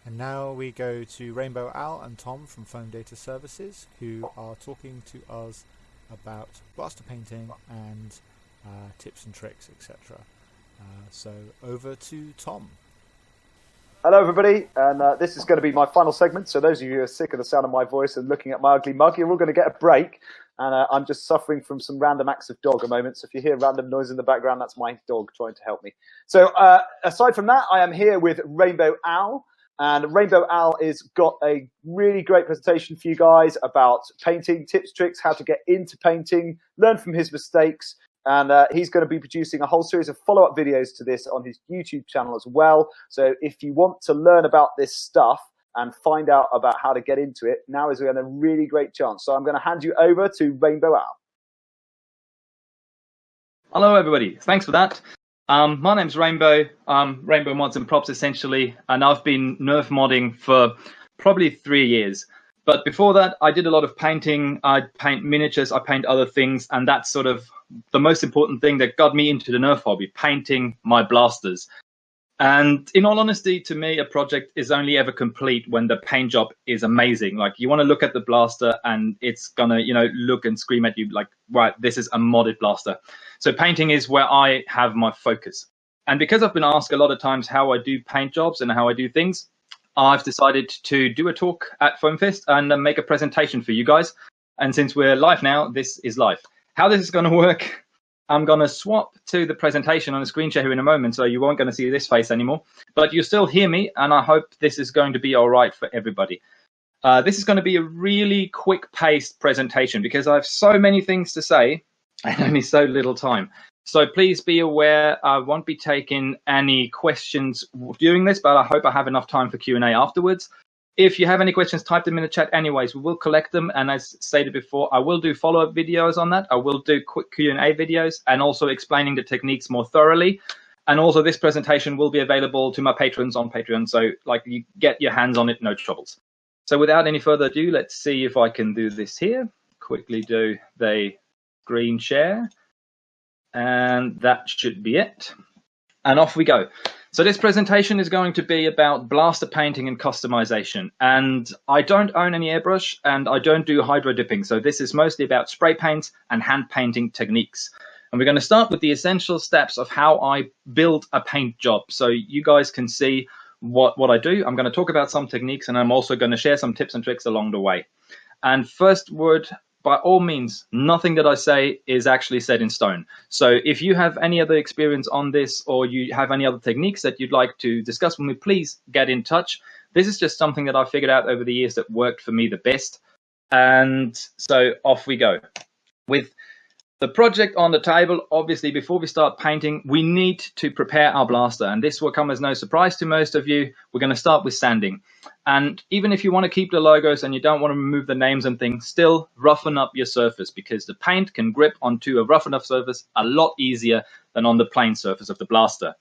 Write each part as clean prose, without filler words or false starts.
And now we go to Rainbow Al and Tom from Foam Data Services, who are talking to us about blaster painting and tips and tricks, etc. So over to Tom. Hello everybody, and this is going to be my final segment, so those of you who are sick of the sound of my voice and looking at my ugly mug, you're all going to get a break, and I'm just suffering from some random acts of dog a moment, so if you hear random noise in the background, that's my dog trying to help me. So aside from that, I am here with Rainbow Al, and Rainbow Al has got a really great presentation for you guys about painting, tips, tricks, how to get into painting, learn from his mistakes. And he's going to be producing a whole series of follow-up videos to this on his YouTube channel as well. So if you want to learn about this stuff and find out about how to get into it, now is a really great chance. So I'm going to hand you over to Rainbow Al. Hello, everybody. Thanks for that. My name's Rainbow. Rainbow Mods and Props, essentially. And I've been Nerf modding for probably 3 years. But before that, I did a lot of painting. I paint miniatures, I paint other things, and that's sort of the most important thing that got me into the Nerf hobby, painting my blasters. And in all honesty, to me, a project is only ever complete when the paint job is amazing. Like, you want to look at the blaster and it's gonna, look and scream at you like, right, this is a modded blaster. So painting is where I have my focus. And because I've been asked a lot of times how I do paint jobs and how I do things, I've decided to do a talk at Foam Fest and make a presentation for you guys. And since we're live now, this is live. How this is going to work, I'm going to swap to the presentation on the screen share here in a moment, so you won't going to see this face anymore. But you still hear me, and I hope this is going to be all right for everybody. This is going to be a really quick-paced presentation because I have so many things to say and only so little time. So please be aware, I won't be taking any questions during this, but I hope I have enough time for Q&A afterwards. If you have any questions, type them in the chat anyways. We will collect them. And as stated before, I will do follow-up videos on that. I will do quick Q&A videos and also explaining the techniques more thoroughly. And also this presentation will be available to my patrons on Patreon. So like, you get your hands on it, no troubles. So without any further ado, let's see if I can do this here. Quickly do the screen share. And that should be it. And off we go. So this presentation is going to be about blaster painting and customization. And I don't own any airbrush and I don't do hydro dipping. So this is mostly about spray paints and hand painting techniques. And we're going to start with the essential steps of how I build a paint job. So you guys can see what I do. I'm going to talk about some techniques and I'm also going to share some tips and tricks along the way. And first word, by all means, nothing that I say is actually set in stone. So if you have any other experience on this or you have any other techniques that you'd like to discuss with me, please get in touch. This is just something that I figured out over the years that worked for me the best. And so off we go. With the project on the table, obviously, before we start painting, we need to prepare our blaster. And this will come as no surprise to most of you. We're going to start with sanding. And even if you want to keep the logos and you don't want to remove the names and things, still roughen up your surface because the paint can grip onto a rough enough surface a lot easier than on the plain surface of the blaster.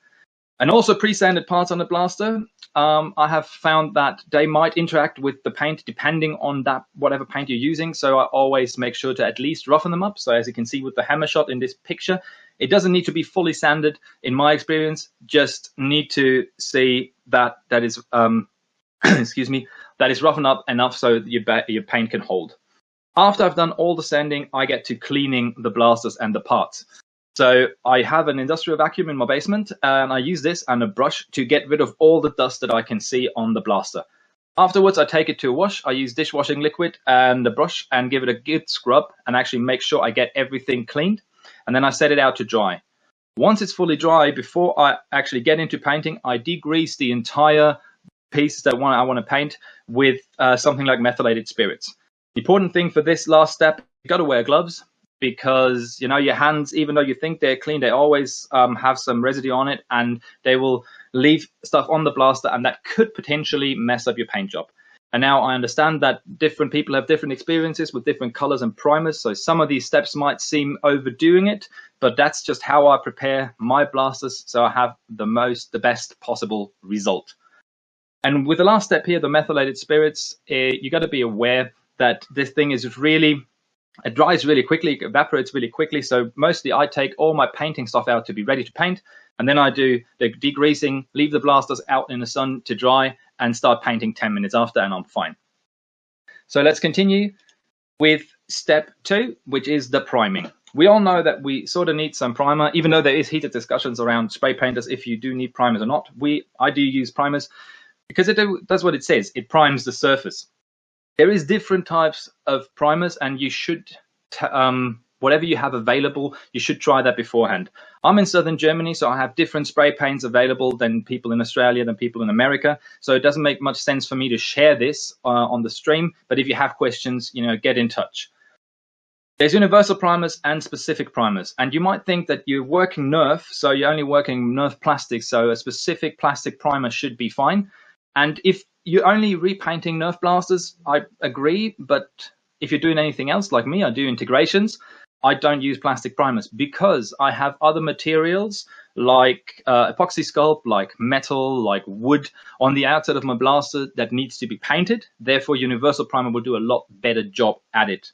And also pre-sanded parts on the blaster, I have found that they might interact with the paint depending on that whatever paint you're using. So I always make sure to at least roughen them up. So as you can see with the hammer shot in this picture, it doesn't need to be fully sanded in my experience, just need to see that is excuse me, that is roughened up enough so that your paint can hold. After I've done all the sanding, I get to cleaning the blasters and the parts. So I have an industrial vacuum in my basement, and I use this and a brush to get rid of all the dust that I can see on the blaster. Afterwards, I take it to a wash. I use dishwashing liquid and a brush and give it a good scrub and actually make sure I get everything cleaned. And then I set it out to dry. Once it's fully dry, before I actually get into painting, I degrease the entire pieces that I want to paint with something like methylated spirits. The important thing for this last step, you've got to wear gloves. Because your hands, even though you think they're clean, they always have some residue on it and they will leave stuff on the blaster and that could potentially mess up your paint job. And now I understand that different people have different experiences with different colors and primers, so some of these steps might seem overdoing it, but that's just how I prepare my blasters so I have the best possible result. And with the last step here, the methylated spirits, you got to be aware that this thing is really It dries really quickly, it evaporates really quickly. So mostly I take all my painting stuff out to be ready to paint. And then I do the degreasing, leave the blasters out in the sun to dry, and start painting 10 minutes after, and I'm fine. So let's continue with step 2, which is the priming. We all know that we sort of need some primer, even though there is heated discussions around spray painters if you do need primers or not. I do use primers because it does what it says. It primes the surface. There is different types of primers, and you should, whatever you have available, you should try that beforehand. I'm in southern Germany, so I have different spray paints available than people in Australia, than people in America. So it doesn't make much sense for me to share this on the stream. But if you have questions, get in touch. There's universal primers and specific primers. And you might think that you're working Nerf, so you're only working Nerf plastic, so a specific plastic primer should be fine. And if you're only repainting Nerf blasters, I agree. But if you're doing anything else like me, I do integrations, I don't use plastic primers because I have other materials like epoxy sculpt, like metal, like wood on the outside of my blaster that needs to be painted. Therefore, universal primer will do a lot better job at it.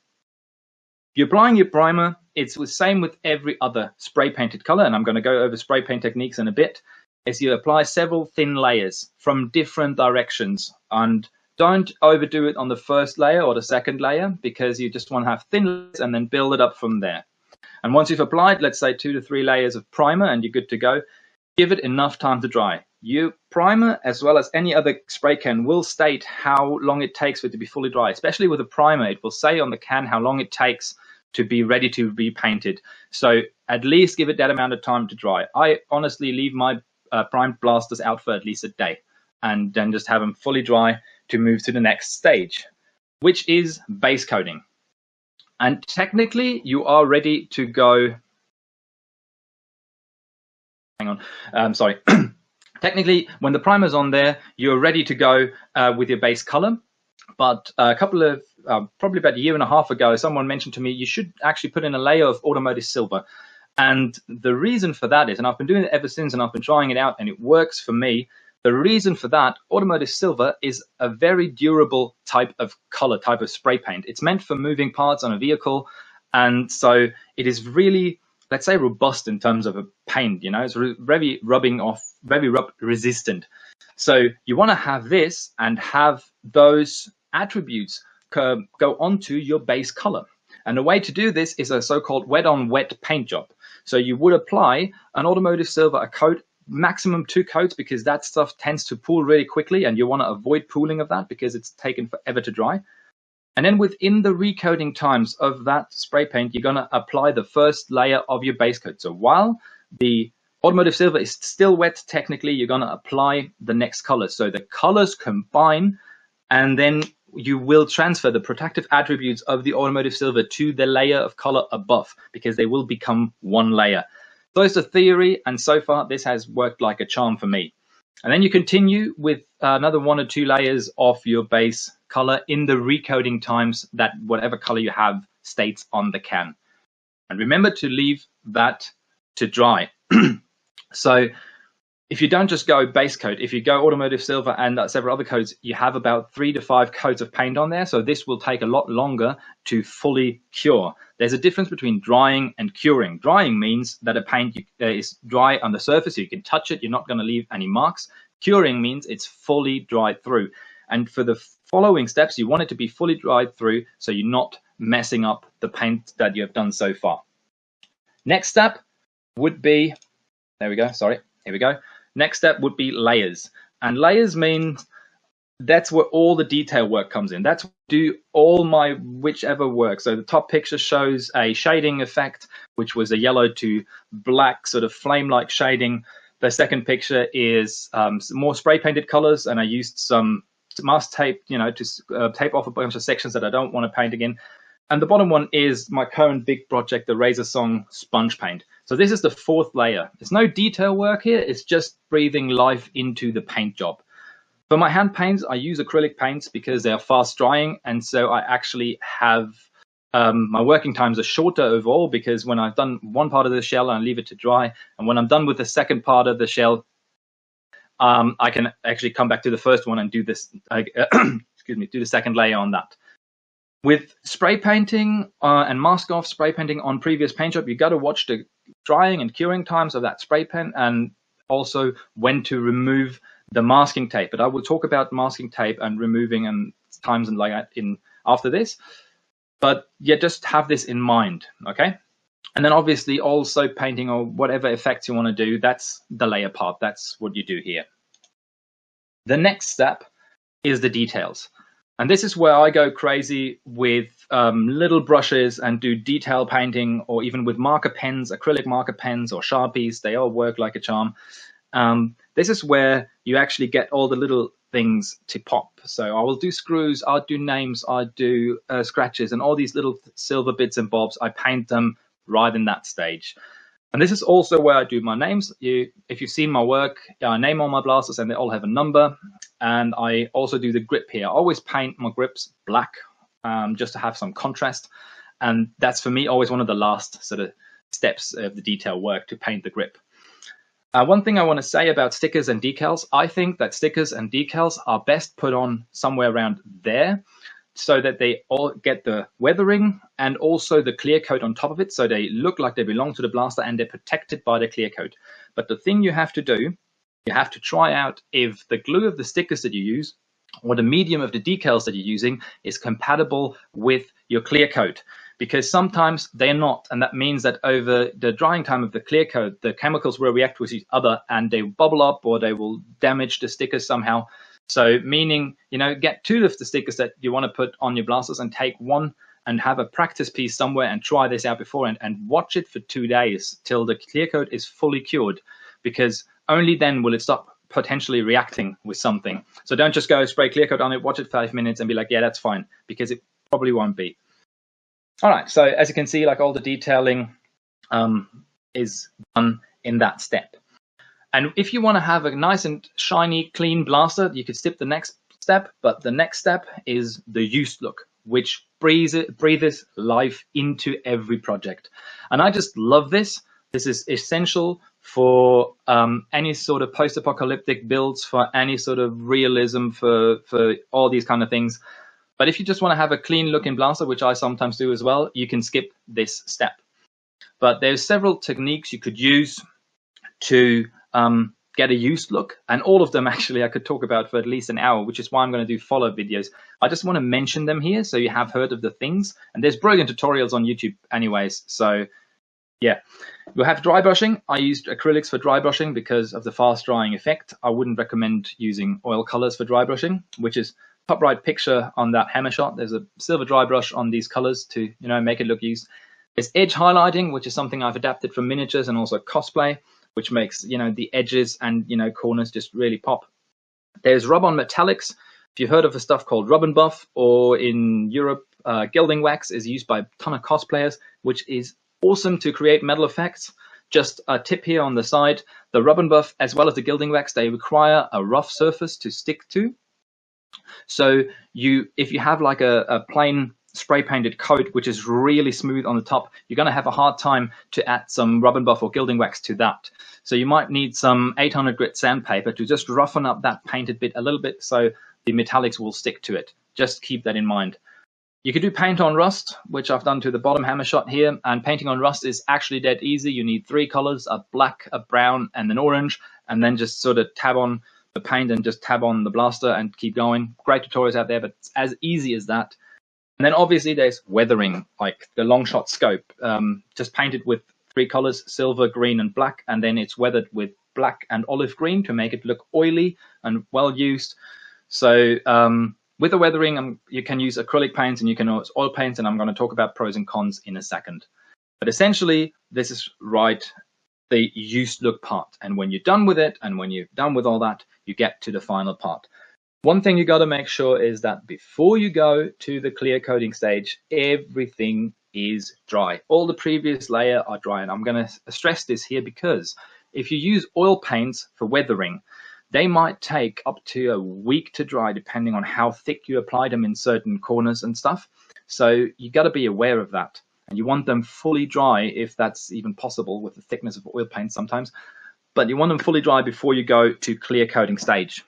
You're applying your primer. It's the same with every other spray painted color, and I'm going to go over spray paint techniques in a bit. Is you apply several thin layers from different directions, and don't overdo it on the first layer or the second layer because you just want to have thin layers and then build it up from there. And once you've applied, let's say 2 to 3 layers of primer and you're good to go, give it enough time to dry. Your primer, as well as any other spray can, will state how long it takes for it to be fully dry. Especially with a primer, it will say on the can how long it takes to be ready to be painted. So at least give it that amount of time to dry. I honestly leave my primed blasters out for at least a day and then just have them fully dry to move to the next stage, which is base coating. And technically, you are ready to go. Hang on, sorry. Technically, when the primer's on there, you're ready to go with your base color. But a couple of, probably about a year and a half ago, someone mentioned to me, you should actually put in a layer of automotive silver. And the reason for that is, and I've been doing it ever since, and I've been trying it out, and it works for me. The reason for that, automotive silver is a very durable type of color, type of spray paint. It's meant for moving parts on a vehicle. And so it is really, let's say, robust in terms of a paint. It's very rubbing off, very rub resistant. So you want to have this and have those attributes go onto your base color. And the way to do this is a so-called wet-on-wet paint job. So you would apply an automotive silver, a coat, maximum 2 coats, because that stuff tends to pool really quickly, and you want to avoid pooling of that because it's taken forever to dry. And then within the recoating times of that spray paint, you're going to apply the first layer of your base coat. So while the automotive silver is still wet, technically, you're going to apply the next color. So the colors combine, and then you will transfer the protective attributes of the automotive silver to the layer of color above, because they will become one layer. So it's a theory, and so far this has worked like a charm for me. And then you continue with another 1 or 2 layers of your base color in the recoating times that whatever color you have states on the can. And remember to leave that to dry. So if you don't just go base coat, if you go automotive silver and several other coats, you have about 3 to 5 coats of paint on there. So this will take a lot longer to fully cure. There's a difference between drying and curing. Drying means that a paint is dry on the surface, so you can touch it, you're not going to leave any marks. Curing means it's fully dried through. And for the following steps, you want it to be fully dried through so you're not messing up the paint that you have done so far. Next step would be, there we go, sorry, here we go. Next step would be layers. And layers means that's where all the detail work comes in. That's do all my whichever work. So the top picture shows a shading effect, which was a yellow to black sort of flame-like shading. The second picture is more spray painted colors, and I used some mask tape, to tape off a bunch of sections that I don't want to paint again. And the bottom one is my current big project, the Razor Song sponge paint. So this is the 4th layer. There's no detail work here. It's just breathing life into the paint job. For my hand paints, I use acrylic paints because they are fast drying. And so I actually have my working times are shorter overall, because when I've done one part of the shell, I leave it to dry. And when I'm done with the second part of the shell, I can actually come back to the first one and do this, excuse me, do the second layer on that. With spray painting and mask off spray painting on previous paint job, you got to watch the drying and curing times of that spray paint, and also when to remove the masking tape. But I will talk about masking tape and removing and times and like that in after this. But yeah, just have this in mind, okay? And then obviously also painting or whatever effects you want to do, that's the layer part. That's what you do here. The next step is the details. And this is where I go crazy with little brushes and do detail painting, or even with marker pens, acrylic marker pens or Sharpies. They all work like a charm. This is where you actually get all the little things to pop. So I will do screws, I'll do names, I'll do scratches, and all these little silver bits and bobs. I paint them right in that stage. And this is also where I do my names. If you've seen my work, I name all my blasters and they all have a number. And I also do the grip here. I always paint my grips black, just to have some contrast. And that's for me always one of the last sort of steps of the detail work, to paint the grip. One thing I want to say about stickers and decals, I think that stickers and decals are best put on somewhere around there, so that they all get the weathering and also the clear coat on top of it, so they look like they belong to the blaster and they're protected by the clear coat. But the thing you have to do, you have to try out if the glue of the stickers that you use or the medium of the decals that you're using is compatible with your clear coat, because sometimes they're not, and that means that over the drying time of the clear coat, the chemicals will react with each other and they bubble up or they will damage the stickers somehow. So meaning, get two of the stickers that you want to put on your blasters and take one and have a practice piece somewhere and try this out before and watch it for 2 days till the clear coat is fully cured, because only then will it stop potentially reacting with something. So don't just go spray clear coat on it, watch it 5 minutes and be like, yeah, that's fine, because it probably won't be. All right, so as you can see, like all the detailing is done in that step. And if you want to have a nice and shiny, clean blaster, you could skip the next step. But the next step is the used look, which breathes life into every project. And I just love this. This is essential for any sort of post-apocalyptic builds, for any sort of realism, for all these kind of things. But if you just want to have a clean looking blaster, which I sometimes do as well, you can skip this step. But there's several techniques you could use to get a used look, and all of them actually I could talk about for at least an hour, which is why I'm going to do follow-up videos. I just want to mention them here so you have heard of the things, and there's brilliant tutorials on YouTube anyways. So yeah, we'll have dry brushing. I used acrylics for dry brushing because of the fast drying effect. I wouldn't recommend using oil colors for dry brushing, which is top right picture on that hammer shot. There's a silver dry brush on these colors to make it look used. There's edge highlighting, which is something I've adapted from miniatures and also cosplay, which makes the edges and corners just really pop. There's rub-on metallics. If you've heard of a stuff called rub and buff, or in Europe, gilding wax is used by a ton of cosplayers, which is awesome to create metal effects. Just a tip here on the side: the rub and buff as well as the gilding wax, they require a rough surface to stick to. So if you have like a plain spray painted coat which is really smooth on the top, you're going to have a hard time to add some rub and buff or gilding wax to that. So you might need some 800 grit sandpaper to just roughen up that painted bit a little bit so the metallics will stick to it. Just keep that in mind. You could do paint on rust, which I've done to the bottom hammer shot here, and painting on rust is actually dead easy. You need 3 colors: a black, a brown, and an orange, and then just sort of tab on the paint and just tab on the blaster and keep going. Great tutorials out there, but it's as easy as that. And then obviously there's weathering, like the long shot scope. Just painted with 3 colors: silver, green, and black, and then it's weathered with black and olive green to make it look oily and well used. So with the weathering, you can use acrylic paints and you can use oil paints, and I'm going to talk about pros and cons in a second. But essentially, this is the used look part. And when you're done with it, and when you're done with all that, you get to the final part. One thing you got to make sure is that before you go to the clear coating stage, everything is dry. All the previous layer are dry. And I'm going to stress this here because if you use oil paints for weathering, they might take up to a week to dry, depending on how thick you apply them in certain corners and stuff. So you got to be aware of that. And you want them fully dry, if that's even possible with the thickness of oil paint sometimes. But you want them fully dry before you go to clear coating stage.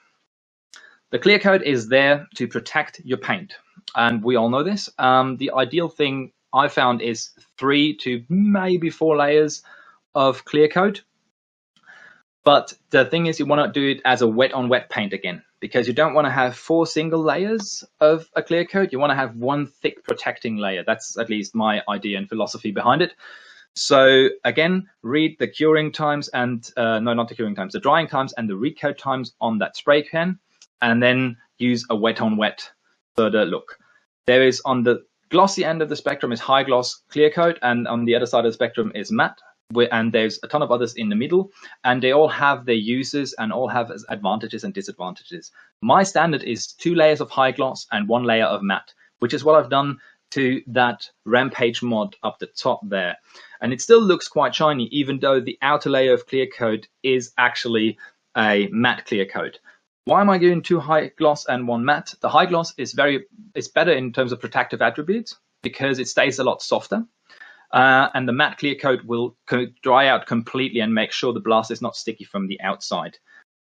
The clear coat is there to protect your paint, and we all know this. The ideal thing I found is 3 to maybe 4 layers of clear coat. But the thing is, you want to do it as a wet on wet paint again, because you don't want to have 4 single layers of a clear coat. You want to have 1 thick protecting layer. That's at least my idea and philosophy behind it. So again, read the curing times and no, not the curing times, the drying times and the recoat times on that spray can, and then use a wet on wet sort of look. There is, on the glossy end of the spectrum is high gloss clear coat, and on the other side of the spectrum is matte. And there's a ton of others in the middle, and they all have their uses and all have advantages and disadvantages. My standard is 2 layers of high gloss and 1 layer of matte, which is what I've done to that Rampage mod up the top there. And it still looks quite shiny, even though the outer layer of clear coat is actually a matte clear coat. Why am I doing 2 high gloss and 1 matte? The high gloss is better in terms of protective attributes because it stays a lot softer. And the matte clear coat will dry out completely and make sure the blast is not sticky from the outside.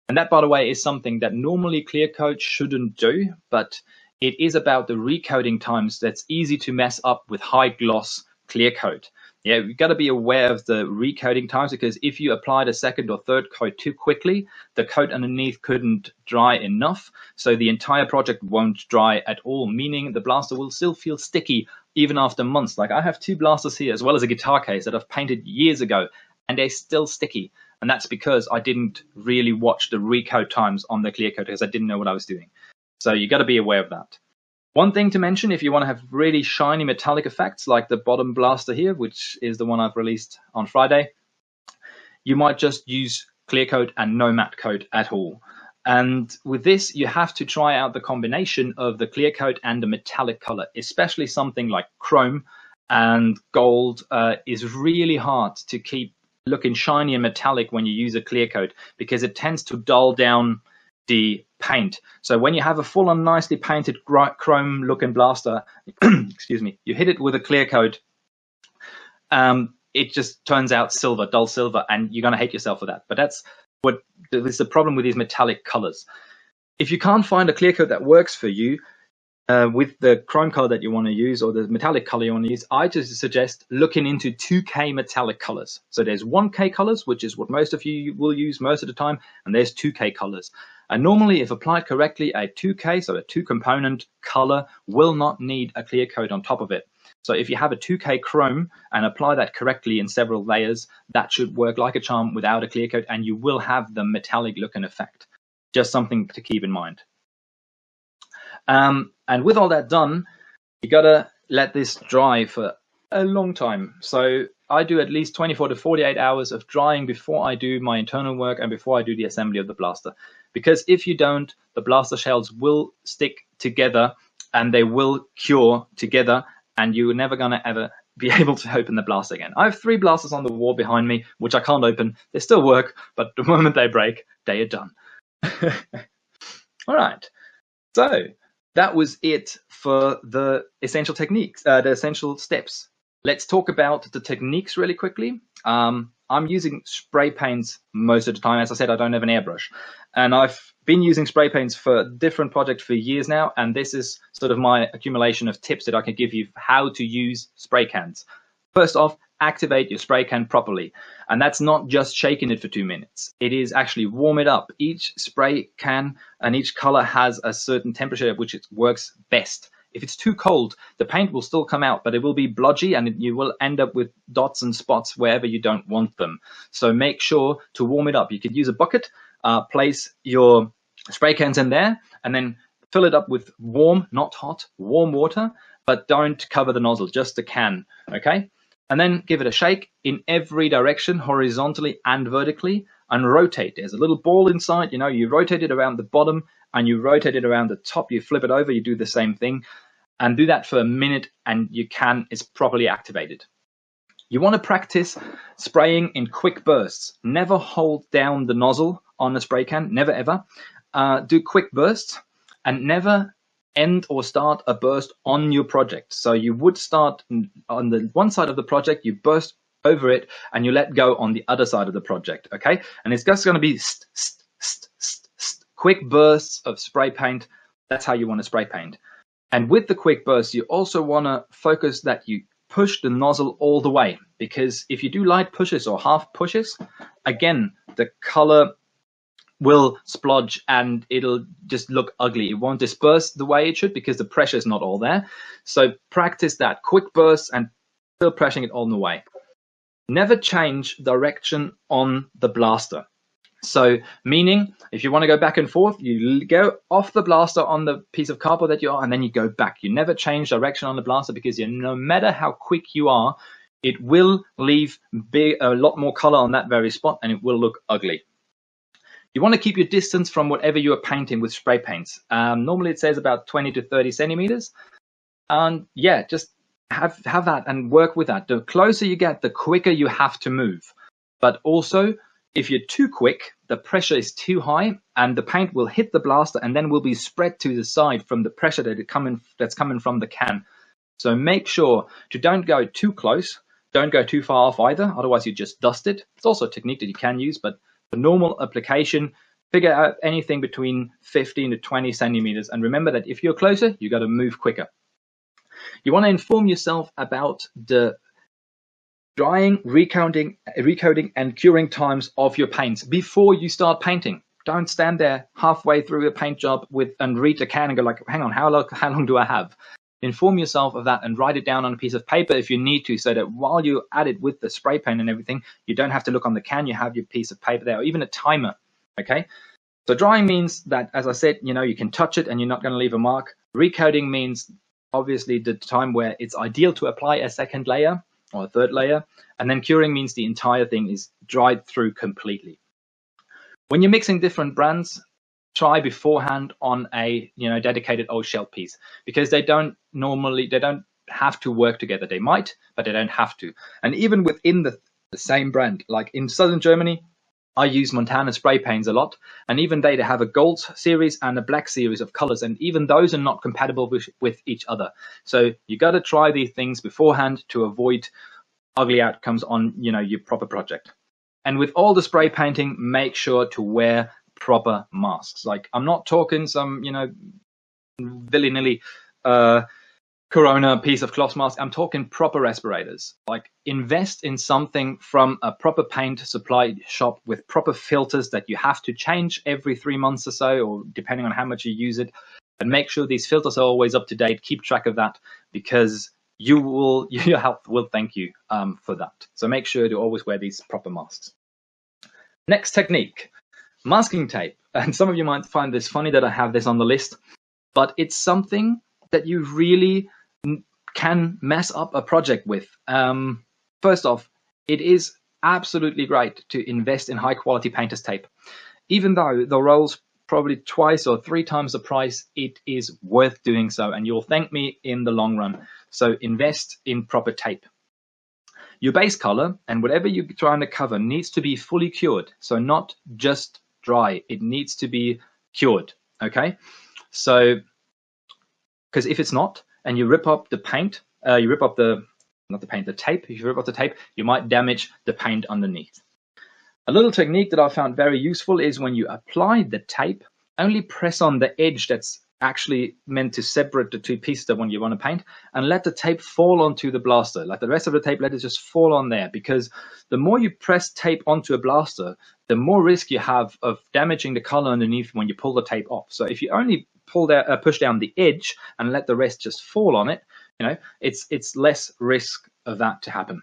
And that, by the way, is something that normally clear coat shouldn't do, but it is about the recoating times that's easy to mess up with high gloss clear coat. Yeah, you've got to be aware of the recoating times, because if you applied a second or third coat too quickly, the coat underneath couldn't dry enough, so the entire project won't dry at all, meaning the blaster will still feel sticky even after months. Like, I have 2 blasters here, as well as a guitar case that I've painted years ago, and they're still sticky. And that's because I didn't really watch the recoat times on the clear coat, because I didn't know what I was doing. So you got to be aware of that. One thing to mention, if you want to have really shiny metallic effects like the bottom blaster here, which is the one I've released on Friday, you might just use clear coat and no matte coat at all. And with this, you have to try out the combination of the clear coat and the metallic color, especially something like chrome and gold is really hard to keep looking shiny and metallic when you use a clear coat, because it tends to dull down the paint. So when you have a full on nicely painted chrome looking blaster, excuse me, you hit it with a clear coat, it just turns out silver, dull silver, and you're going to hate yourself for that. But that's what is the problem with these metallic colors. If you can't find a clear coat that works for you with the chrome color that you want to use, or the metallic color you want to use, I just suggest looking into 2K metallic colors. So there's 1K colors, which is what most of you will use most of the time, and there's 2K colors. And normally, if applied correctly, a 2K, so a 2-component color, will not need a clear coat on top of it. So if you have a 2K chrome and apply that correctly in several layers, that should work like a charm without a clear coat, and you will have the metallic look and effect. Just something to keep in mind. And with all that done, you gotta let this dry for a long time. So I do at least 24 to 48 hours of drying before I do my internal work and before I do the assembly of the blaster. Because if you don't, the blaster shells will stick together and they will cure together, and you're never gonna ever be able to open the blaster again. I have 3 blasters on the wall behind me, which I can't open. They still work, but the moment they break, they are done. All right, so that was it for the essential techniques, the essential steps. Let's talk about the techniques really quickly. I'm using spray paints most of the time. As I said, I don't have an airbrush. And I've been using spray paints for different projects for years now. And this is sort of my accumulation of tips that I can give you how to use spray cans. First off, activate your spray can properly. And that's not just shaking it for 2 minutes. It is actually warm it up. Each spray can and each color has a certain temperature at which it works best. If it's too cold, the paint will still come out, but it will be bludgy and you will end up with dots and spots wherever you don't want them. So make sure to warm it up. You could use a bucket, place your spray cans in there, and then fill it up with warm, not hot, warm water, but don't cover the nozzle, just the can, okay? And then give it a shake in every direction, horizontally and vertically, and rotate. There's a little ball inside, you know, you rotate it around the bottom and you rotate it around the top, you flip it over, you do the same thing. And do that for a minute and your can is properly activated. You want to practice spraying in quick bursts. Never hold down the nozzle on the spray can, never ever. Do quick bursts and never end or start a burst on your project. So you would start on the one side of the project, you burst over it, and you let go on the other side of the project, okay? And it's just going to be quick bursts of spray paint. That's how you want to spray paint. And with the quick bursts, you also want to focus that you push the nozzle all the way, because if you do light pushes or half pushes, again, the color will splodge and it'll just look ugly. It won't disperse the way it should because the pressure is not all there. So practice that quick burst and still pressing it all the way. Never change direction on the blaster. So meaning, if you want to go back and forth, you go off the blaster on the piece of cardboard that you are, and then you go back. You never change direction on the blaster, because no matter how quick you are, it will leave a lot more color on that very spot, and it will look ugly. You want to keep your distance from whatever you are painting with spray paints. Normally it says about 20 to 30 centimeters. And yeah, just have that and work with that. The closer you get, the quicker you have to move. But also, if you're too quick, the pressure is too high and the paint will hit the blaster and then will be spread to the side from the pressure that's coming from the can. So make sure to don't go too close, don't go too far off either, otherwise you just dust it. It's also a technique that you can use, but for normal application, figure out anything between 15 to 20 centimeters. And remember that if you're closer, you got to move quicker. You want to inform yourself about the drying, recoating, and curing times of your paints before you start painting. Don't stand there halfway through a paint job and read the can and go like, hang on, how long do I have? Inform yourself of that and write it down on a piece of paper if you need to, so that while you add it with the spray paint and everything, you don't have to look on the can, you have your piece of paper there, or even a timer, okay? So drying means that, as I said, you can touch it and you're not going to leave a mark. Recoating means obviously the time where it's ideal to apply a second layer or a third layer. And then curing means the entire thing is dried through completely. When you're mixing different brands, try beforehand on a dedicated old shell piece, because they don't have to work together. They might, but they don't have to. And even within the same brand, like in southern Germany, I use Montana spray paints a lot, and even they have a gold series and a black series of colors, and even those are not compatible with each other. So you got to try these things beforehand to avoid ugly outcomes on your proper project. And with all the spray painting, make sure to wear proper masks. Like, I'm not talking some willy-nilly Corona piece of cloth mask. I'm talking proper respirators. Like, invest in something from a proper paint supply shop with proper filters that you have to change every 3 months or so, or depending on how much you use it. And make sure these filters are always up to date. Keep track of that, because your health will thank you for that. So make sure to always wear these proper masks. Next technique, masking tape. And some of you might find this funny that I have this on the list, but it's something that you really can mess up a project with. First off, it is absolutely great to invest in high quality painter's tape. Even though the roll's probably 2 or 3 times the price, it is worth doing so, and you'll thank me in the long run. So invest in proper tape. Your base color and whatever you're trying to cover needs to be fully cured. So not just dry, it needs to be cured, okay? So, because if it's not, and you rip up the paint, you rip up the tape, if you rip up the tape, you might damage the paint underneath. A little technique that I found very useful is when you apply the tape, only press on the edge that's actually meant to separate the 2 pieces that you want to paint, and let the tape fall onto the blaster. Like the rest of the tape, let it just fall on there, because the more you press tape onto a blaster, the more risk you have of damaging the color underneath when you pull the tape off. So if you only push down the edge and let the rest just fall on it, it's less risk of that to happen.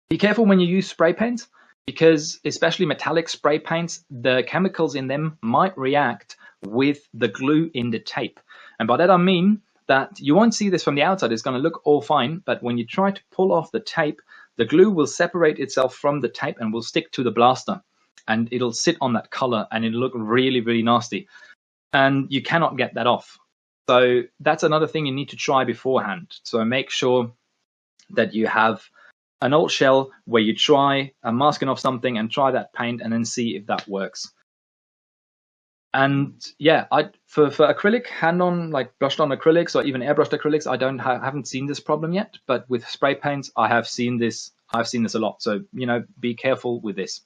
Be careful when you use spray paints, because especially metallic spray paints, the chemicals in them might react with the glue in the tape. And by that I mean that you won't see this from the outside, it's going to look all fine, but when you try to pull off the tape, the glue will separate itself from the tape and will stick to the blaster, and it'll sit on that color and it'll look really, really nasty. And you cannot get that off. So that's another thing you need to try beforehand. So make sure that you have an old shell where you try masking off something and try that paint and then see if that works. And yeah, for acrylic, hand-on, like brushed on acrylics or even airbrushed acrylics, I haven't seen this problem yet. But with spray paints, I have seen this. I've seen this a lot. So be careful with this.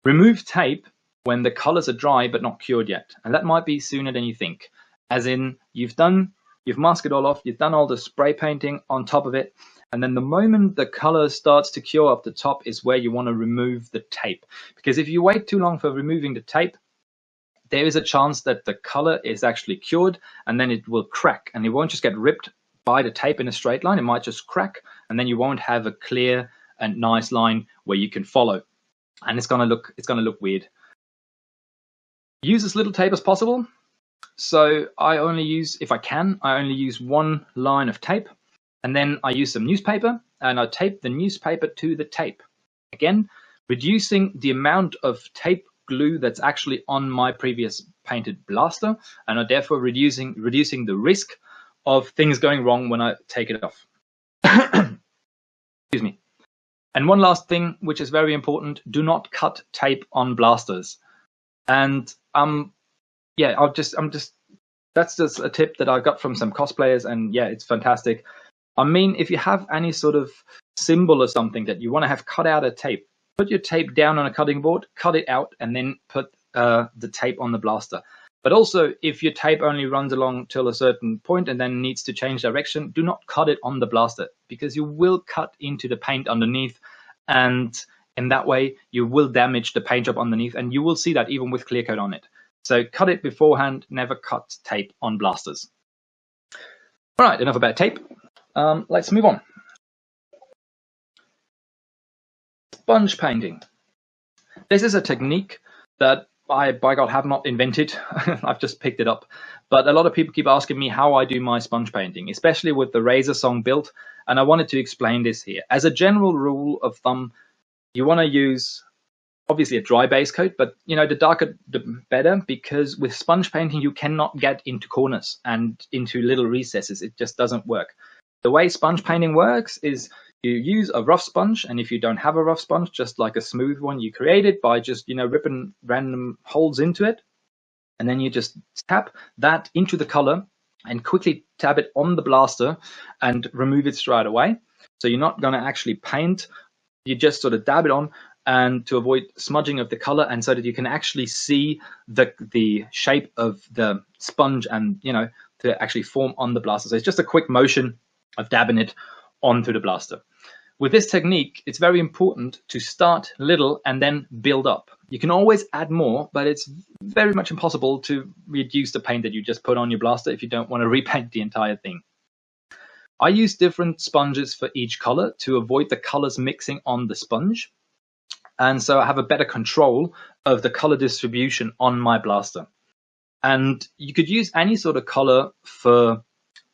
Remove tape when the colors are dry but not cured yet, and that might be sooner than you think. As in, you've done you've masked it all off, you've done all the spray painting on top of it, and then the moment the color starts to cure up the top is where you want to remove the tape. Because if you wait too long for removing the tape, there is a chance that the color is actually cured, and then it will crack, and it won't just get ripped by the tape in a straight line. It might just crack, and then you won't have a clear and nice line where you can follow, and it's gonna look weird. Use as little tape as possible. So I only use, if I can, I only use one line of tape, and then I use some newspaper, and I tape the newspaper to the tape. Again, reducing the amount of tape glue that's actually on my previous painted blaster, and are therefore reducing the risk of things going wrong when I take it off. Excuse me. And one last thing, which is very important: do not cut tape on blasters. And yeah, that's just a tip that I got from some cosplayers, and yeah, it's fantastic. I mean, if you have any sort of symbol or something that you want to have cut out of tape, put your tape down on a cutting board, cut it out, and then put the tape on the blaster. But also, if your tape only runs along till a certain point and then needs to change direction, do not cut it on the blaster, because you will cut into the paint underneath, and in that way you will damage the paint job underneath, and you will see that even with clear coat on it. So cut it beforehand, never cut tape on blasters. All right, enough about tape. Let's move on. Sponge painting. This is a technique that I, by God, have not invented. I've just picked it up. But a lot of people keep asking me how I do my sponge painting, especially with the Razor Song build. And I wanted to explain this here. As a general rule of thumb, you want to use obviously a dry base coat, but you know, the darker the better, because with sponge painting you cannot get into corners and into little recesses. It just doesn't work. The way sponge painting works is you use a rough sponge, and if you don't have a rough sponge, just like a smooth one, you create it by just, you know, ripping random holes into it, and then you just tap that into the color and quickly tap it on the blaster and remove it straight away. So you're not going to actually paint, you just sort of dab it on, and to avoid smudging of the color, and so that you can actually see the shape of the sponge, and you know, to actually form on the blaster. So it's just a quick motion of dabbing it onto the blaster. With this technique, it's very important to start little and then build up. You can always add more, but it's very much impossible to reduce the paint that you just put on your blaster if you don't want to repaint the entire thing. I use different sponges for each color to avoid the colors mixing on the sponge. And so I have a better control of the color distribution on my blaster. And you could use any sort of color for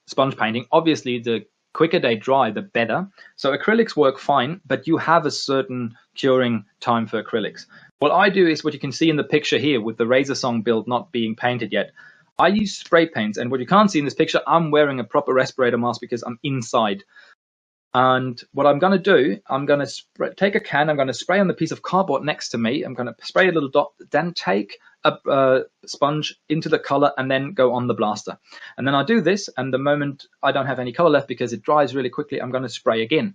sponge painting. Obviously, the quicker they dry, the better. So acrylics work fine, but you have a certain curing time for acrylics. What I do is what you can see in the picture here with the Razor Song build not being painted yet. I use spray paints, and what you can't see in this picture, I'm wearing a proper respirator mask because I'm inside. And what I'm going to do, I'm going to take a can, I'm going to spray on the piece of cardboard next to me, I'm going to spray a little dot, then take a sponge into the color and then go on the blaster. And then I do this, and the moment I don't have any color left because it dries really quickly, I'm going to spray again.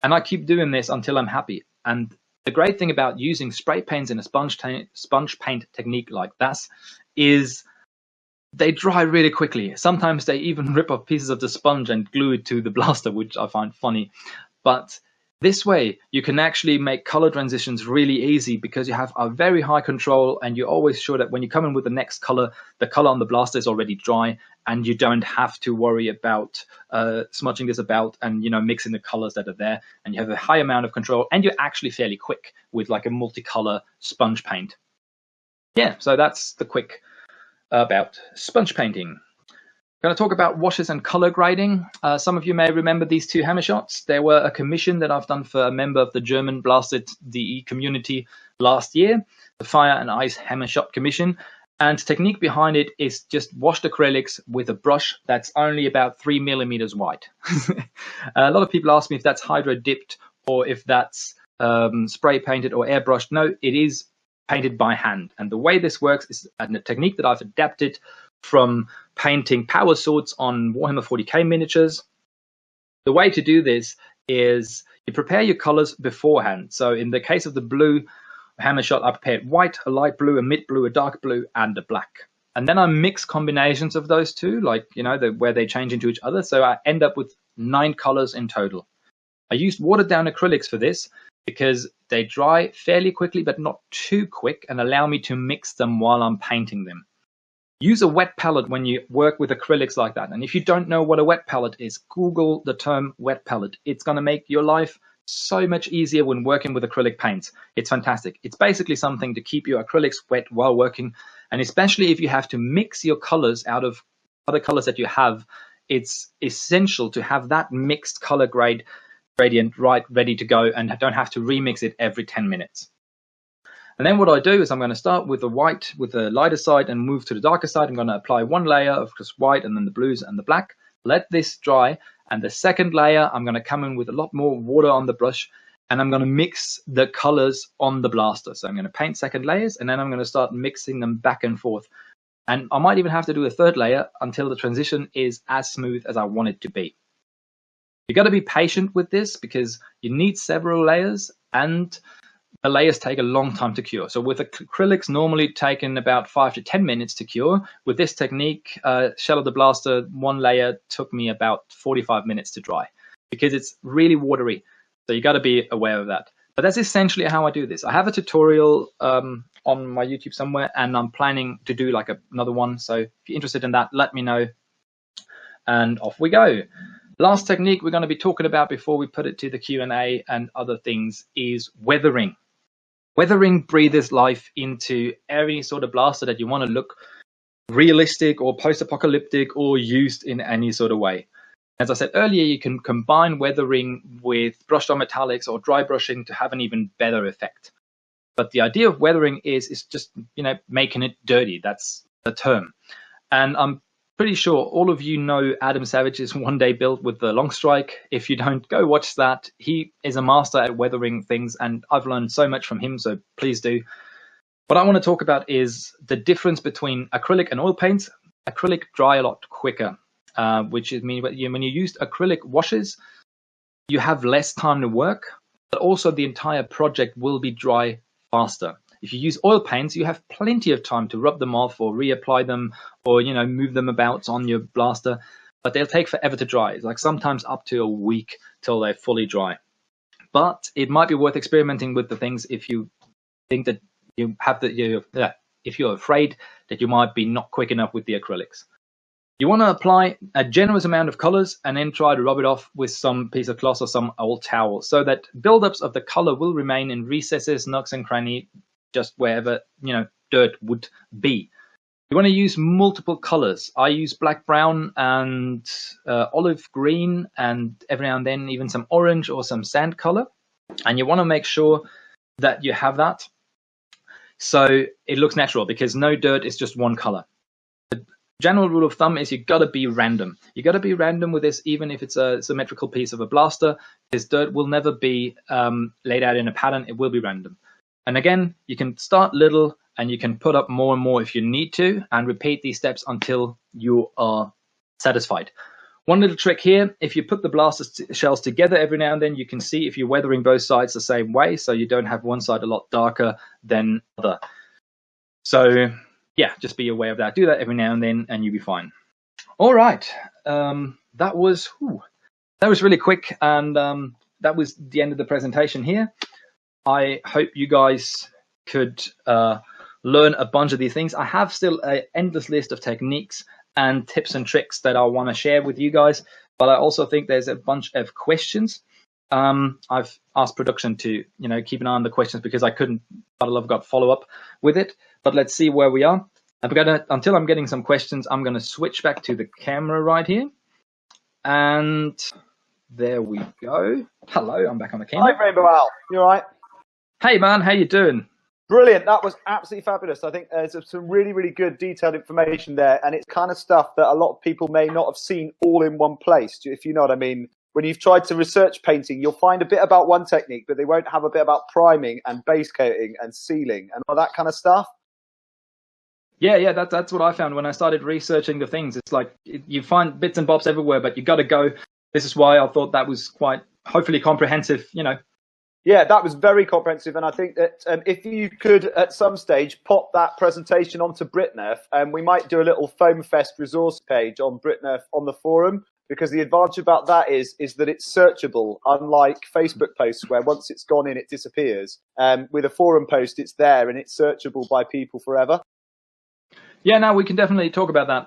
And I keep doing this until I'm happy. And the great thing about using spray paints in a sponge paint technique like that is they dry really quickly. Sometimes they even rip off pieces of the sponge and glue it to the blaster, which I find funny. But this way, you can actually make color transitions really easy because you have a very high control, and you're always sure that when you come in with the next color, the color on the blaster is already dry, and you don't have to worry about smudging this about and, you know, mixing the colors that are there. And you have a high amount of control, and you're actually fairly quick with like a multicolor sponge paint. Yeah, so that's the quick about sponge painting. I'm going to talk about washes and color grading. Some of you may remember these two hammer shots. They were a commission that I've done for a member of the German Blasted DE community last year, the Fire and Ice Hammer Shot Commission. And the technique behind it is just washed acrylics with a brush that's only about 3 millimeters wide. A lot of people ask me if that's hydro dipped or if that's spray painted or airbrushed. No, it is painted by hand. And the way this works is a technique that I've adapted from painting power swords on Warhammer 40k miniatures. The way to do this is you prepare your colors beforehand. So in the case of the blue hammer shot, I prepared white, a light blue, a mid blue, a dark blue, and a black. And then I mix combinations of those two, like, where they change into each other. So I end up with 9 colors in total. I used watered down acrylics for this because they dry fairly quickly, but not too quick, and allow me to mix them while I'm painting them. Use a wet palette when you work with acrylics like that. And if you don't know what a wet palette is, Google the term wet palette. It's going to make your life so much easier when working with acrylic paints. It's fantastic. It's basically something to keep your acrylics wet while working. And especially if you have to mix your colors out of other colors that you have, it's essential to have that mixed color gradient ready to go and don't have to remix it every 10 minutes. And then what I do is I'm going to start with the white, with the lighter side, and move to the darker side. I'm going to apply one layer of just white and then the blues and the black. Let this dry. And the second layer, I'm going to come in with a lot more water on the brush, and I'm going to mix the colors on the blaster. So I'm going to paint second layers, and then I'm going to start mixing them back and forth. And I might even have to do a third layer until the transition is as smooth as I want it to be. You got to be patient with this because you need several layers, and the layers take a long time to cure. So with acrylics normally taking about 5 to 10 minutes to cure. With this technique, Shell of the Blaster, one layer took me about 45 minutes to dry because it's really watery. So you got to be aware of that. But that's essentially how I do this. I have a tutorial on my YouTube somewhere, and I'm planning to do like another one. So if you're interested in that, let me know. And off we go. Last technique we're going to be talking about before we put it to the Q&A and other things is weathering. Weathering breathes life into any sort of blaster that you want to look realistic or post-apocalyptic or used in any sort of way. As I said earlier, you can combine weathering with brushed on metallics or dry brushing to have an even better effect. But the idea of weathering is just, making it dirty. That's the term. And I'm pretty sure all of you know Adam Savage's One Day Built with the long strike. If you don't, go watch that. He is a master at weathering things, and I've learned so much from him, so please do. What I want to talk about is the difference between acrylic and oil paints. Acrylic dry a lot quicker, which is mean when you use acrylic washes, you have less time to work, but also the entire project will be dry faster. If you use oil paints, you have plenty of time to rub them off or reapply them or, move them about on your blaster, but they'll take forever to dry. It's like sometimes up to a week till they're fully dry. But it might be worth experimenting with the things if you think that you have if you're afraid that you might be not quick enough with the acrylics. You want to apply a generous amount of colors and then try to rub it off with some piece of cloth or some old towel so that buildups of the color will remain in recesses, nooks and crannies, just wherever dirt would be. You want to use multiple colors. I use black, brown, and olive green, and every now and then even some orange or some sand color. And you want to make sure that you have that so it looks natural, because no dirt is just one color. The general rule of thumb is you got to be random. You got to be random with this, even if it's a symmetrical piece of a blaster. This dirt will never be laid out in a pattern. It will be random. And again, you can start little and you can put up more and more if you need to, and repeat these steps until you are satisfied. One little trick here, if you put the blaster shells together every now and then, you can see if you're weathering both sides the same way, so you don't have one side a lot darker than the other. So yeah, just be aware of that. Do that every now and then and you'll be fine. All right, that was really quick, and that was the end of the presentation here. I hope you guys could learn a bunch of these things. I have still an endless list of techniques and tips and tricks that I want to share with you guys, but I also think there's a bunch of questions. I've asked production to keep an eye on the questions because I couldn't, but I've got follow up with it. But let's see where we are. Until I'm getting some questions, I'm gonna switch back to the camera right here, and there we go. Hello, I'm back on the camera. Hi, Rainbow Al. You all right? Hey man, how you doing? Brilliant. That was absolutely fabulous. I think there's some really, really good detailed information there, and it's kind of stuff that a lot of people may not have seen all in one place, if you know what I mean. When you've tried to research painting, you'll find a bit about one technique, but they won't have a bit about priming and base coating and sealing and all that kind of stuff. Yeah, that's what I found when I started researching the things. It's like you find bits and bobs everywhere, but you got to go. This is why I thought that was quite, hopefully, comprehensive, Yeah, that was very comprehensive, and I think that if you could at some stage pop that presentation onto BritNerf, we might do a little Foam Fest resource page on BritNerf on the forum, because the advantage about that is that it's searchable, unlike Facebook posts where once it's gone in, it disappears. With a forum post, it's there and it's searchable by people forever. Yeah, no, we can definitely talk about that.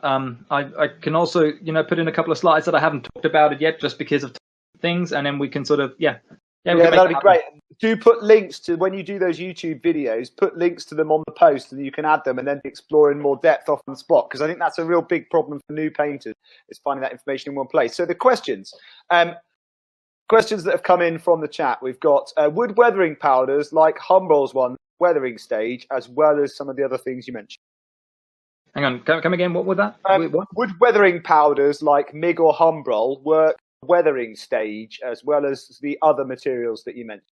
I can also, put in a couple of slides that I haven't talked about it yet, just because of things, and then we can sort of, Yeah, that'd be great. Do put links to, when you do those YouTube videos, put links to them on the post, and you can add them and then explore in more depth off the spot, because I think that's a real big problem for new painters, is finding that information in one place. So the questions that have come in from the chat, we've got wood weathering powders like Humbrol's one, weathering stage, as well as some of the other things you mentioned. Hang on, come again, what was that? What? Wood weathering powders like MIG or Humbrol work weathering stage as well as the other materials that you mentioned?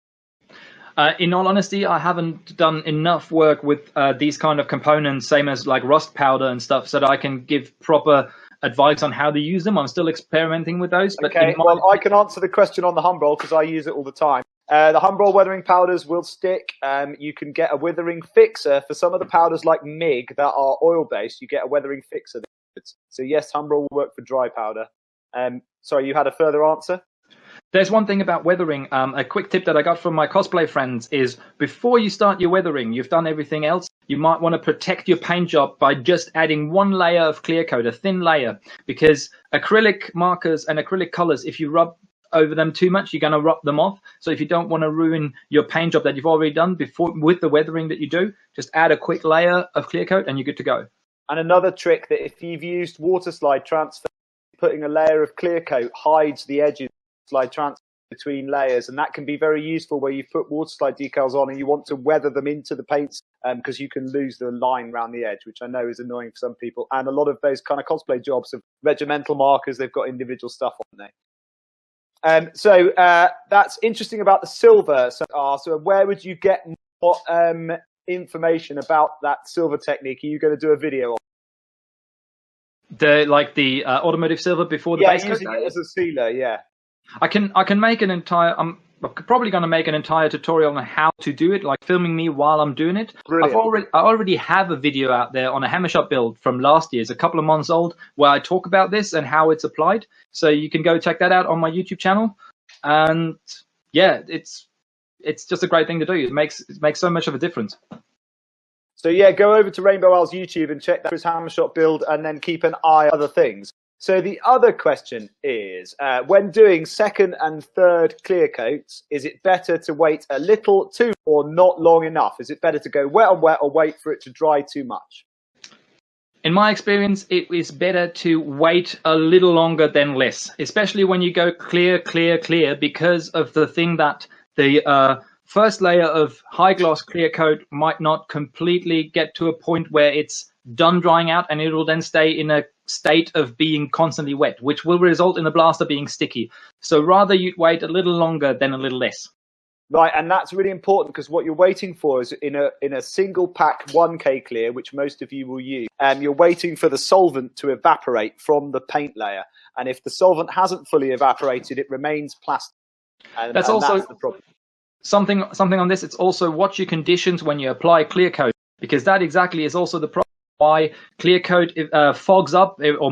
In all honesty, I haven't done enough work with these kind of components, same as like rust powder and stuff, so that I can give proper advice on how to use them. I'm still experimenting with those. But okay, well, I can answer the question on the Humbrol because I use it all the time. The Humbrol weathering powders will stick. You can get a weathering fixer for some of the powders like MIG that are oil-based. You get a weathering fixer. So yes, Humbrol will work for dry powder. Sorry, you had a further answer? There's one thing about weathering. A quick tip that I got from my cosplay friends is before you start your weathering, you've done everything else, you might want to protect your paint job by just adding one layer of clear coat, a thin layer, because acrylic markers and acrylic colors, if you rub over them too much, you're going to rub them off. So if you don't want to ruin your paint job that you've already done before with the weathering that you do, just add a quick layer of clear coat and you're good to go. And another trick, that if you've used water slide transfer, putting a layer of clear coat hides the edges of slide transfer between layers, and that can be very useful where you've put water slide decals on and you want to weather them into the paints, because you can lose the line around the edge, which I know is annoying for some people. And a lot of those kind of cosplay jobs have regimental markers, they've got individual stuff on there. So that's interesting about the silver. So where would you get more information about that silver technique? Are you going to do a video on the automotive silver before the base coat? Using it as a sealer, yeah. I can make an entire. I'm probably going to make an entire tutorial on how to do it, like filming me while I'm doing it. Brilliant. I already have a video out there on a hammer shop build from last year. It's a couple of months old, where I talk about this and how it's applied. So you can go check that out on my YouTube channel. And yeah, it's just a great thing to do. It makes so much of a difference. So yeah, go over to Rainbow Owl's YouTube and check his hammer shop build, and then keep an eye on other things. So the other question is, when doing second and third clear coats, is it better to wait a little too or not long enough? Is it better to go wet on wet or wait for it to dry too much? In my experience, it is better to wait a little longer than less, especially when you go clear, because of the thing that the first layer of high gloss clear coat might not completely get to a point where it's done drying out, and it will then stay in a state of being constantly wet, which will result in the blaster being sticky. So rather you'd wait a little longer than a little less. Right, and that's really important, because what you're waiting for is in a single pack 1K clear, which most of you will use, and you're waiting for the solvent to evaporate from the paint layer. And if the solvent hasn't fully evaporated, it remains plastic. And that's the problem. Something on this. It's also watch your conditions when you apply clear coat, because that exactly is also the problem. Why clear coat fogs up or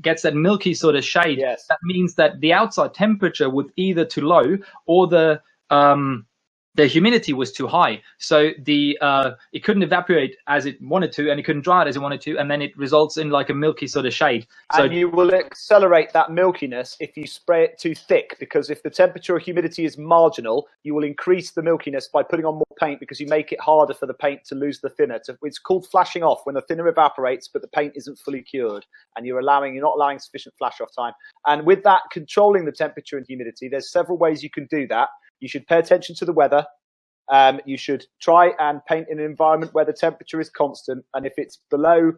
gets that milky sort of shade. Yes. That means that the outside temperature was either too low or the humidity was too high, so it couldn't evaporate as it wanted to, and it couldn't dry it as it wanted to, and then it results in like a milky sort of shade. So, and you will accelerate that milkiness if you spray it too thick, because if the temperature or humidity is marginal, you will increase the milkiness by putting on more paint, because you make it harder for the paint to lose the thinner. It's called flashing off, when the thinner evaporates but the paint isn't fully cured, and you're not allowing sufficient flash off time. And with that, controlling the temperature and humidity, there's several ways you can do that. You should pay attention to the weather. You should try and paint in an environment where the temperature is constant. And if it's below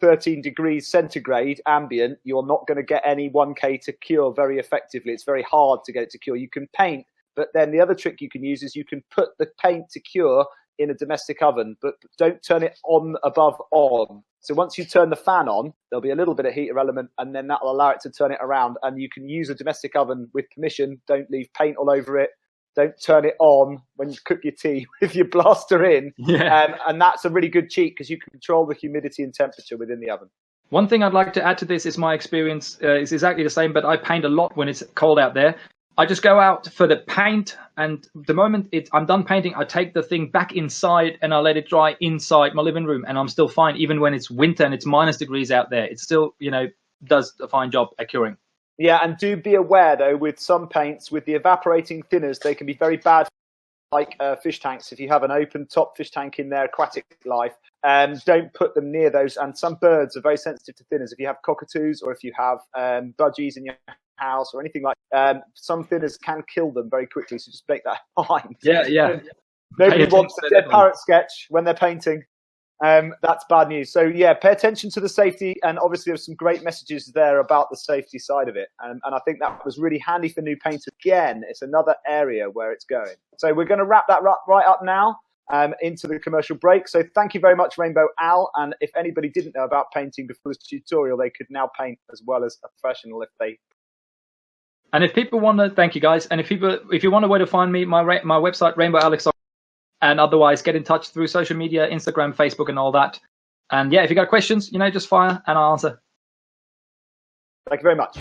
13 degrees centigrade ambient, you're not going to get any 1K to cure very effectively. It's very hard to get it to cure. You can paint, but then the other trick you can use is you can put the paint to cure in a domestic oven, but don't turn it above on. So once you turn the fan on, there'll be a little bit of heater element, and then that'll allow it to turn it around. And you can use a domestic oven with permission. Don't leave paint all over it. Don't turn it on when you cook your tea with your blaster in. Yeah. And that's a really good cheat because you can control the humidity and temperature within the oven. One thing I'd like to add to this is my experience is exactly the same, but I paint a lot when it's cold out there. I just go out for the paint, and the moment I'm done painting, I take the thing back inside and I let it dry inside my living room, and I'm still fine. Even when it's winter and it's -degrees out there, it still, does a fine job at curing. Yeah, and do be aware, though, with some paints, with the evaporating thinners, they can be very bad, like fish tanks. If you have an open top fish tank in their aquatic life, don't put them near those. And some birds are very sensitive to thinners. If you have cockatoos or if you have budgies in your house or anything like some thinners can kill them very quickly, so just make that in mind. Yeah. Nobody wants a dead parrot sketch when they're painting. That's bad news. So yeah, pay attention to the safety, and obviously there's some great messages there about the safety side of it, and I think that was really handy for new painters. Again, it's another area where it's going. So we're going to wrap that right up now into the commercial break. So thank you very much, Rainbow Al, and if anybody didn't know about painting before this tutorial, they could now paint as well as a professional if they. And if people want to, thank you guys. And if you want a way to find me, my website, Rainbow Alex. And otherwise, get in touch through social media, Instagram, Facebook, and all that. And yeah, if you got questions, just fire and I'll answer. Thank you very much.